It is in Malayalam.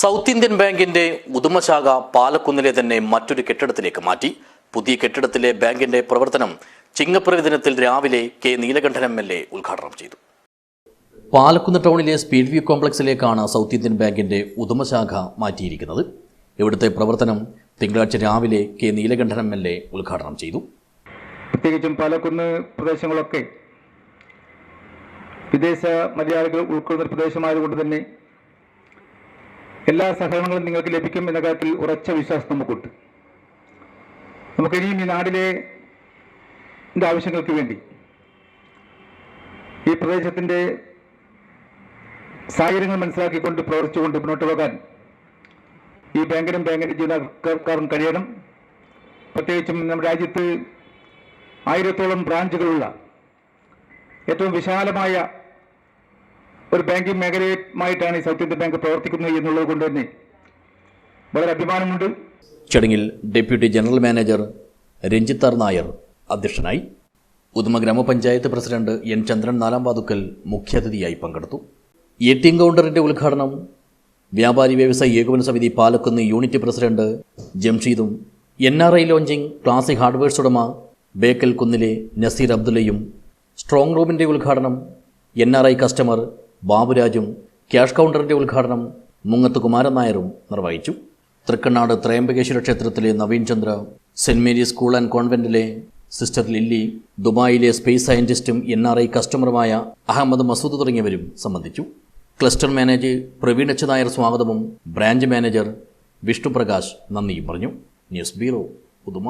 സൗത്ത് ഇന്ത്യൻ ബാങ്കിന്റെ ഉദുമശാഖ പാലക്കുന്നിലെ തന്നെ മറ്റൊരു കെട്ടിടത്തിലേക്ക് മാറ്റി. പുതിയ കെട്ടിടത്തിലെ ബാങ്കിന്റെ പ്രവർത്തനം ചിങ്ങപ്പിറവി ദിനത്തിൽ രാവിലെ കെ നീലകണ്ഠൻ MLA ഉദ്ഘാടനം ചെയ്തു. പാലക്കുന്ന് ടൗണിലെ സ്പീഡ് വ്യൂ കോംപ്ലക്സിലേക്കാണ് സൗത്ത് ഇന്ത്യൻ ബാങ്കിന്റെ ഉദുമശാഖ മാറ്റിയിരിക്കുന്നത്. ഇവിടുത്തെ പ്രവർത്തനം തിങ്കളാഴ്ച രാവിലെ കെ നീലകണ്ഠൻ MLA ഉദ്ഘാടനം ചെയ്തു. പ്രത്യേകിച്ചും പാലക്കുന്ന് പ്രദേശങ്ങളൊക്കെ വിദേശ മലയാളികൾ ഉൾക്കൊള്ളുന്ന പ്രദേശമായതുകൊണ്ട് തന്നെ എല്ലാ സഹകരണങ്ങളും നിങ്ങൾക്ക് ലഭിക്കും എന്ന കാര്യത്തിൽ ഉറച്ച വിശ്വാസം നമുക്കുണ്ട്. നമുക്കിനിയും ഈ നാടിലെ ആവശ്യങ്ങൾക്ക് വേണ്ടി ഈ പ്രദേശത്തിൻ്റെ സാഹചര്യങ്ങൾ മനസ്സിലാക്കിക്കൊണ്ട് പ്രവർത്തിച്ചുകൊണ്ട് മുന്നോട്ട് പോകാൻ ഈ ബാങ്കിനും ബാങ്കിൻ്റെ ജീവനക്കാർക്കും കഴിയണം. പ്രത്യേകിച്ചും നമ്മുടെ രാജ്യത്ത് 1000-ഓളം ബ്രാഞ്ചുകളുള്ള ഏറ്റവും വിശാലമായ ഒരു ബാങ്കിംഗ് മേഖലയുമായിട്ടാണ് ഈ സൗത്ത് ഇന്ത്യൻ ബാങ്ക് പ്രവർത്തിക്കുന്നത് എന്നുള്ളത് കൊണ്ട് തന്നെ വളരെ അഭിമാനമുണ്ട്. ചടങ്ങിൽ deputy general manager Ranjith R Nair അധ്യക്ഷനായി. ഉദുമ ഗ്രാമപഞ്ചായത്ത് പ്രസിഡന്റ് N ചന്ദ്രൻ നാലാംവാതുക്കൽ മുഖ്യാതിഥിയായി പങ്കെടുത്തു. ATM കൗണ്ടറിന്റെ ഉദ്ഘാടനം വ്യാപാരി വ്യവസായി ഏകോപന സമിതി പാലക്കുന്ന് യൂണിറ്റ് പ്രസിഡന്റ് ജംഷീദും NRI ലോഞ്ചിങ് ക്ലാസിക് ഹാർഡ്വെയർസ് ഉടമ ബേക്കൽ കുന്നിലെ നസീർ അബ്ദുള്ളയും സ്ട്രോങ് റൂമിന്റെ ഉദ്ഘാടനം NRI കസ്റ്റമർ ബാബുരാജും ക്യാഷ് കൗണ്ടറിന്റെ ഉദ്ഘാടനം മുങ്ങത്ത് കുമാരൻ നായരും നിർവഹിച്ചു. തൃക്കണ്ണാട് ത്രയംബകേശ്വര ക്ഷേത്രത്തിലെ Naveen Chandra, saint Mary's school and കോൺവെന്റിലെ സിസ്റ്റർ ലില്ലി, ദുബായിലെ സ്പേസ് സയന്റിസ്റ്റും NRI കസ്റ്റമറുമായ അഹമ്മദ് മസൂദ് തുടങ്ങിയവരും സംബന്ധിച്ചു. Cluster manager Praveen H Nair സ്വാഗതവും ബ്രാഞ്ച് മാനേജർ വിഷ്ണു പ്രകാശ് നന്ദിയും പറഞ്ഞു. News bureau, Uduma.